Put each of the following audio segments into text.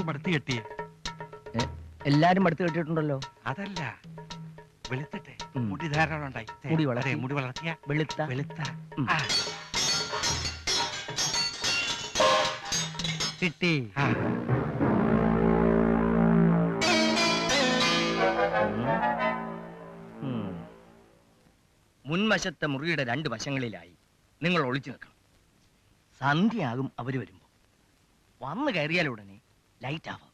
ഏറ്റവും അടുത്ത് കെട്ടിയേ? എല്ലാരും അടുത്ത് കെട്ടിയിട്ടുണ്ടല്ലോ. അതല്ല, വെളുത്തിട്ടെ മുടി ധാരാളം ഉണ്ടായി. മുടി വളർത്തിയ വെളുത്ത വെളുത്ത കിട്ടി. മുൻവശത്തെ മുറിയുടെ 2 വശങ്ങളിലായി നിങ്ങൾ ഒളിച്ചു നിൽക്കണം. സന്ധ്യയാകും അവര് വരുമ്പോ. വന്നു കയറിയാലുടനെ ലൈറ്റ് ആവാം.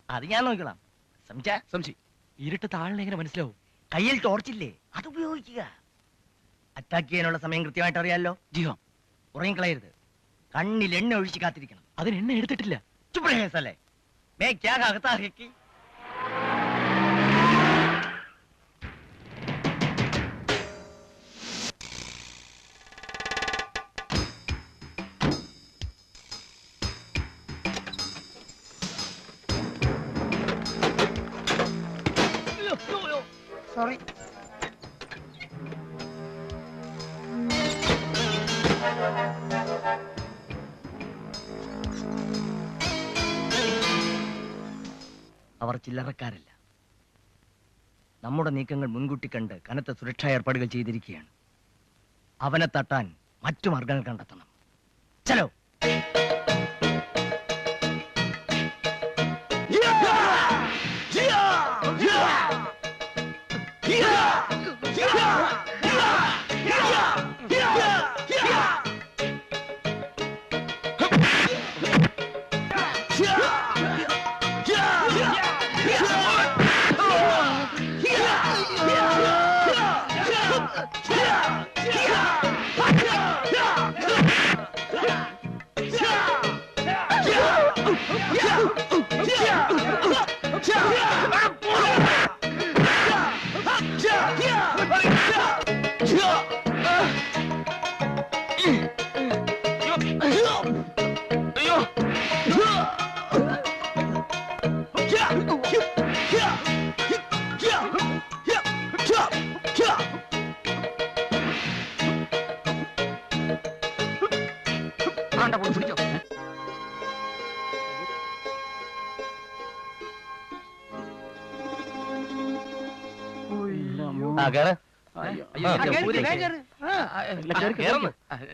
അത് ഞാൻ നോക്കണം. സംശയി. ഇരുട്ട് താഴെ എങ്ങനെ മനസ്സിലാവും? കയ്യിൽ ടോർച്ചില്ലേ, അത് ഉപയോഗിക്കുക. അറ്റാക്ക് ചെയ്യാനുള്ള സമയം കൃത്യമായിട്ട് അറിയാലോ. ജീവം ഉറങ്ങിക്കളയരുത്. കണ്ണിൽ എണ്ണ ഒഴിച്ച് കാത്തിരിക്കണം. അതിന് എണ്ണ എടുത്തിട്ടില്ല. ചുപ്രേസല്ലേ മേ ക്യാ കാകത്താ ഹേ കി സോറി. അവർ ചില്ലറക്കാരല്ല. നമ്മുടെ നീക്കങ്ങൾ മുൻകൂട്ടി കണ്ട് കനത്ത സുരക്ഷാ ഏർപ്പാടുകൾ ചെയ്തിരിക്കുകയാണ്. അവനെ തട്ടാൻ മറ്റു മാർഗങ്ങൾ കണ്ടെത്തണം. ചലോ.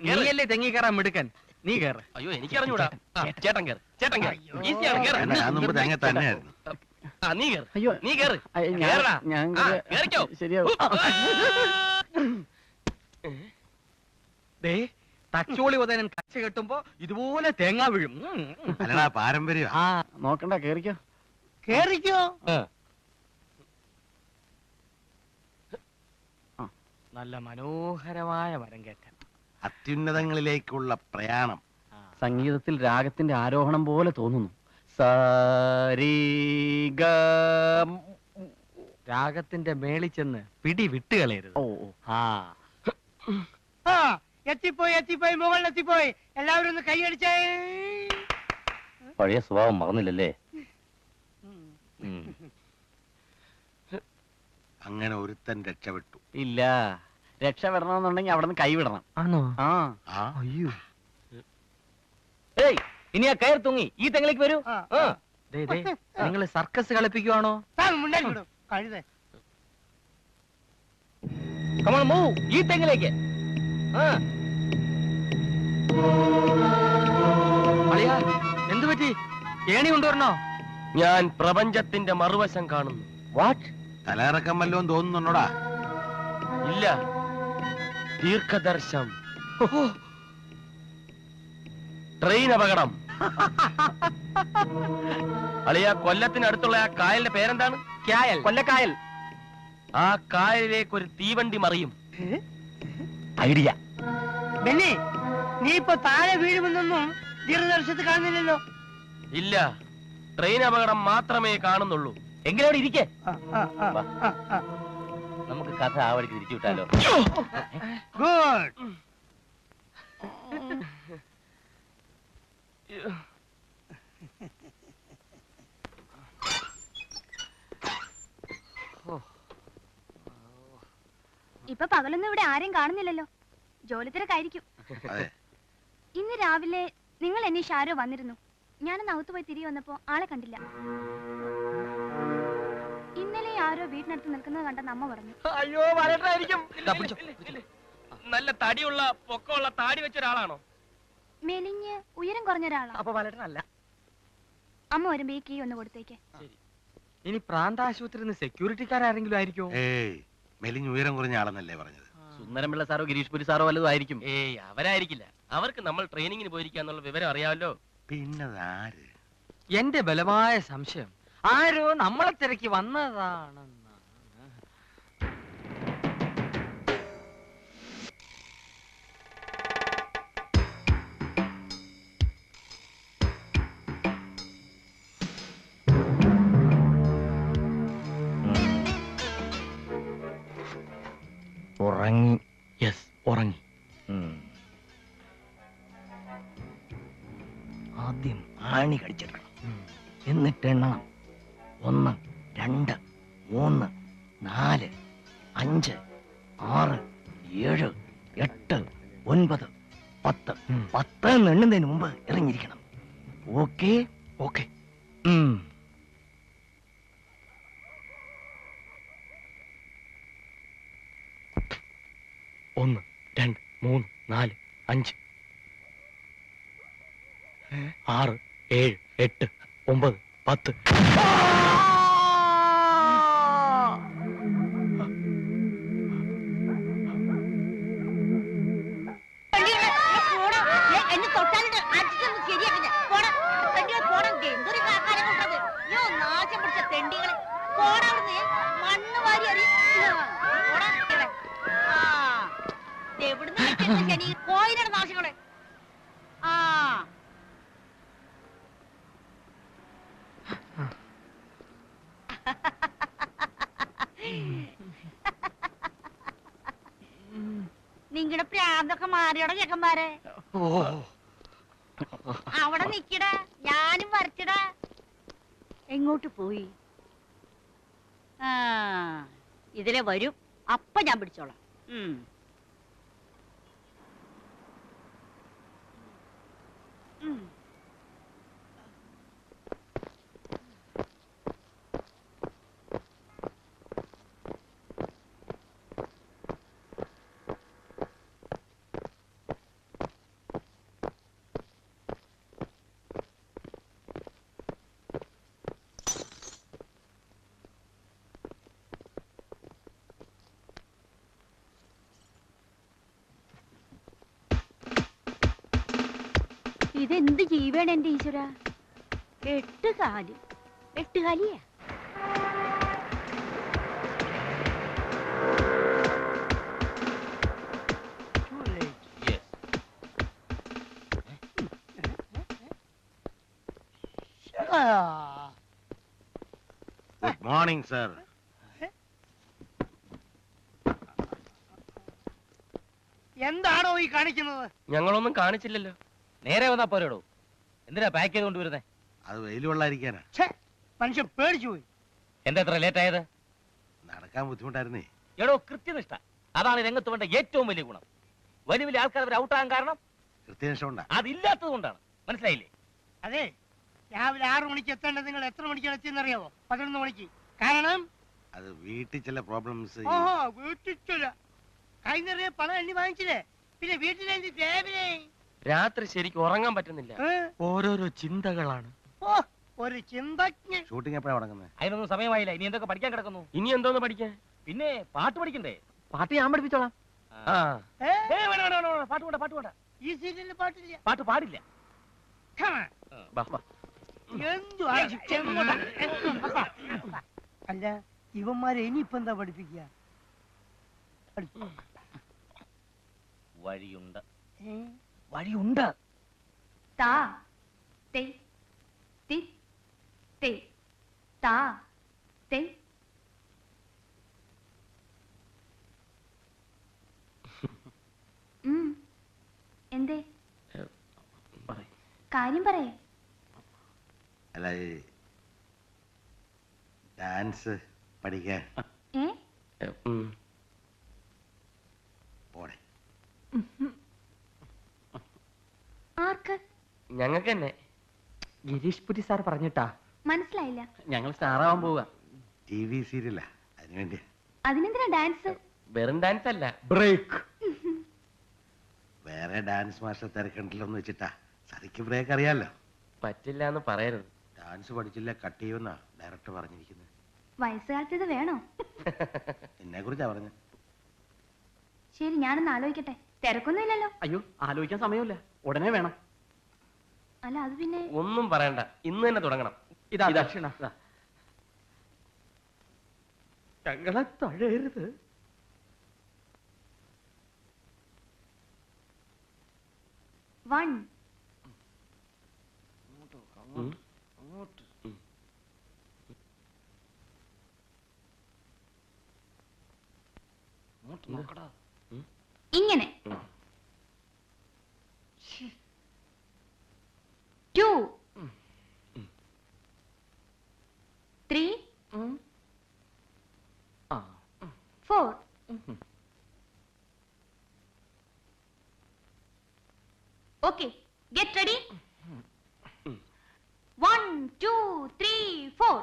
നീയല്ലേ തെങ്ങി കയറാൻ മിടുക്കൻ. നീ കയറ്. അയ്യോ, എനിക്ക് അറിഞ്ഞൂടാ. ചേട്ടൻ കയറ്, ചേട്ടൻ കയറ്. ഈസിയാണ്, കയറ്. നീ കയറ്, നീ കയറ്. കേറിക്കോ. തച്ചോളി ഉദയനൻ കച്ച കെട്ടുമ്പോ ഇതുപോലെ തേങ്ങ വീഴും. പാരമ്പര്യം. നോക്കണ്ട, കേറിക്കോ. കേറിക്കോ. നല്ല മനോഹരമായ മരം കയറ്റം. അത്യുന്നതങ്ങളിലേക്കുള്ള പ്രയാണം. സംഗീതത്തിൽ രാഗത്തിന്റെ ആരോഹണം പോലെ തോന്നുന്നു. രാഗത്തിന്റെ മേളിൽ ചെന്ന് പിടി വിട്ടുകളയരുത്. എത്തിപ്പോയി, എത്തിപ്പോയി, മുകളിലെത്തിപ്പോയി. എല്ലാവരും ഒന്ന് കൈയടിച്ചേ. പഴയ സ്വഭാവം മറന്നില്ലല്ലേ? അങ്ങനെ ഒരുത്തൻ രക്ഷപ്പെട്ടു. ഇല്ല, രക്ഷപ്പെടണമെന്നുണ്ടെങ്കിൽ അവിടെ നിന്ന് കൈവിടണം. ആണോ? അയ്യോ, ഇനി ആ കയർ തൂങ്ങി ഈ തെങ്ങിലേക്ക് വരൂ. നിങ്ങൾ സർക്കസ് കളിപ്പിക്കുവാണോ? ഈ തെങ്ങിലേക്ക്. എന്തു പറ്റി? ഏണി കൊണ്ടുവരണോ? ഞാൻ പ്രപഞ്ചത്തിന്റെ മറുവശം കാണുന്നു. വാട്ട്? തലയിറക്കം വല്ലോം തോന്നുന്നുണ്ടോടാ? ഇല്ല, ദീർഘദർശം. ട്രെയിൻ അപകടം. അളിയ, കൊല്ലത്തിനടുത്തുള്ള ആ കായലിന്റെ പേരെന്താണ്? കായൽ. കൊല്ലക്കായൽ. ആ കായലിലേക്ക് ഒരു തീവണ്ടി മറിയും. ഐഡിയ. ബെന്നി, നീ ഇപ്പൊ താഴെ വീഴുമെന്നൊന്നും ദീർഘദർശത്ത് കാണുന്നില്ലല്ലോ. ഇല്ല, ട്രെയിൻ അപകടം മാത്രമേ കാണുന്നുള്ളൂ. എങ്കിലവിടെ ഇരിക്കേ. നമുക്ക് കഥ ആ വഴിക്ക് തിരിച്ചു വിട്ടാലോ? ഗുഡ്. ഇപ്പൊ പകലൊന്നും ഇവിടെ ആരെയും കാണുന്നില്ലല്ലോ. ജോലി തിരക്കായിരിക്കും. ഇന്ന് രാവിലെ നിങ്ങൾ എന്നെ ഷാരോ വന്നിരുന്നു. ഞാനൊന്ന് അകത്ത് പോയി തിരികെ വന്നപ്പോ ആളെ കണ്ടില്ല. ഇന്നലെ ആരോ വീടിനടുത്ത് നിൽക്കുന്നത് കണ്ടെന്ന് അമ്മ പറഞ്ഞു. അയ്യോ വരട്ടായിരിക്കും. നല്ല തടിയുള്ള പൊക്കമുള്ള താടി വെച്ച ഒരാളാണോ? മെലിഞ്ഞ് ഉയരം കുറഞ്ഞ ഒരാളാ. അപ്പൊ വലട്ടനല്ല. അമ്മ വരുമ്പോ ഈ കീ ഒന്ന് കൊടുത്തേക്ക്. ഇനി പ്രാന്താശുപത്രി സെക്യൂരിറ്റിക്കാരെങ്കിലും ആയിരിക്കോ? ഏയ് മെലിഞ്ഞ് ഉയരം കുറഞ്ഞ ആളെന്നല്ലേ പറഞ്ഞത്? സുന്ദരംപിള്ള സാറോ ഗിരീഷ് പുരി സാറോ വല്ലതും ആയിരിക്കും. ഏയ് അവരായിരിക്കില്ല. അവർക്ക് നമ്മൾ ട്രെയിനിങ്ങിന് പോയിരിക്കാന്നുള്ള വിവരം അറിയാമല്ലോ. പിന്നതാര്? എന്റെ ബലമായ സംശയം ആരോ നമ്മളെ തിരക്കി വന്നതാണെന്നാണ്. ഉറങ്ങി. യെസ്, ഉറങ്ങി. ആദ്യം ആണി കടിച്ചെടുക്കണം, എന്നിട്ട് എണ്ണണം. 1 2 3 4 5 6 7 8 9 10 10 എന്ന് എണ്ണുന്നതിന് മുമ്പ് ഇറങ്ങിയിരിക്കണം. ഓക്കെ? ഓക്കെ. 1 2 3 4 5 6 7 8 9 10. കോയിലാണ് നാശങ്ങളെ. ആ നിങ്ങളുടെ പ്രാന്തൊക്കെ മാറിയോടെ ചെക്കന്മാരെ. അവിടെ നിക്കടാ, ഞാനും വരച്ചടാ. എങ്ങോട്ട് പോയി? ആ ഇതിലെ വരും, അപ്പൊ ഞാൻ പിടിച്ചോളാം. ഇതെന്ത് ജീവാണ് എന്റെ ഈശ്വര? 8 കാല്, 8 കാലിയാ. Good morning sir. എന്താണോ ഈ കാണിക്കുന്നത്? ഞങ്ങളൊന്നും കാണിച്ചില്ലല്ലോ. നേരെ വന്നാ പോരടോ. എന്തിനാ പാക്ക് ചെയ്ത് കൊണ്ടുവരുന്നേ? അത് വെയിൽ കൊള്ളാതിരിക്കാനാ. മനുഷ്യൻ പേടിച്ചു പോയി. എന്താ എത്ര ലേറ്റ് ആയത്? നടക്കാൻ ബുദ്ധിമുട്ടായിരുന്നേ. എടോ, കൃത്യനിഷ്ഠ അതാണ് രംഗത്ത് വേണ്ട ഏറ്റവും വലിയ ഗുണം. വലിയ വലിയ ആൾക്കാർ അവർ ഔട്ടാകാൻ കാരണം കൃത്യനിഷ്ഠ ഉണ്ടാ. അതില്ലാത്തത് കൊണ്ടാണ്. മനസ്സിലായില്ലേ? അതെ, രാവിലെ 6 മണിക്ക് എത്തേണ്ടത് നിങ്ങൾ എത്ര മണിക്കാണ് എത്തിയെന്നറിയാവോ? 11 മണിക്ക്. കാരണം അത് വീട്ടിൽ ചില പ്രോബ്ലംസ്. ഓഹോ, വീട്ടിൽ കൈ നിറയെ പണം എണ്ണി വാങ്ങിച്ചില്ലേ? പിന്നെ വീട്ടിലെന്ത് രാവിലെ? രാത്രി ശരിക്കും ഉറങ്ങാൻ പറ്റുന്നില്ല. ഓരോരോ ചിന്തകളാണ്. ഓ, ഒരു ചിന്തജ്ഞൻ. ഷൂട്ടിംഗ് എപ്പോഴാണ് തുടങ്ങുന്നത്? അതിനൊന്നും സമയമായില്ല. ഇനി എന്തൊക്കെ പഠിക്കാൻ കിടക്കുന്നു? ഇനി എന്തോന്ന് പഠിക്കാൻ? പിന്നെ പാട്ട് പഠിക്കണ്ടേ? പാട്ട് ഞാൻ പഠിപ്പിച്ചോളാം. പാട്ട് വേണ്ട, പാട്ട് വേണ്ട. ഈ സീരിയലിൽ പാട്ടില്ല. പാട്ട് പാടില്ല. അല്ല, ഇവന്മാരെ ഇനിയിപ്പോ എന്താ പഠിപ്പിക്കുക? വഴിയുണ്ട്, വഴിയുണ്ട്. താ തേ തി തേ താ തേ. എന്തേ? കാര്യം പറയേ. അല്ല, ഡാൻസ് പഠിക്കാൻ പോടെ. ആർക്ക്? ഞങ്ങൾക്ക് തന്നെ. ഗിരീഷ് പുരി സാർ പറഞ്ഞിട്ടാ മനസ്സിലായില്ല. ഞങ്ങൾ സ്റ്റാറാവാൻ പോവുക. ടി വി സീരിയലാ അതിനുവേണ്ടിയാ. അതിനെന്തിനാ ഡാൻസ്? വെറും ഡാൻസ് അല്ല, ബ്രേക്ക്. വേറെ ഡാൻസ് മാസ്റ്റർ തിരക്കണ്ടല്ലോ എന്ന് വെച്ചിട്ടാ. സതിക്ക് ബ്രേക്ക് അറിയാലോ. പറ്റില്ല എന്ന് പറയരുത്. ഡാൻസ് പഠിച്ചില്ല കട്ട് ചെയ്യുമെന്നാ ഡയറക്ടർ പറഞ്ഞിരിക്കുന്നത്. വയസ്സുകാലത്ത് ഇത് വേണോ? എന്നെ കുറിച്ചാ പറഞ്ഞത്. ശരി, ഞാനൊന്ന് ആലോചിക്കട്ടെ. തിരക്കൊന്നും ഇല്ലല്ലോ. അയ്യോ, ആലോചിക്കാൻ സമയമില്ല, ഉടനെ വേണം. അല്ല, അത് പിന്നെ ഒന്നും പറയണ്ട, ഇന്ന് തന്നെ തുടങ്ങണം. ഇതാ ദക്ഷിണ. ഞങ്ങളെ തഴയരുത്. വൺ ഇങ്ങനെ, two, three, four. Okay, get ready. 1 2 3 4.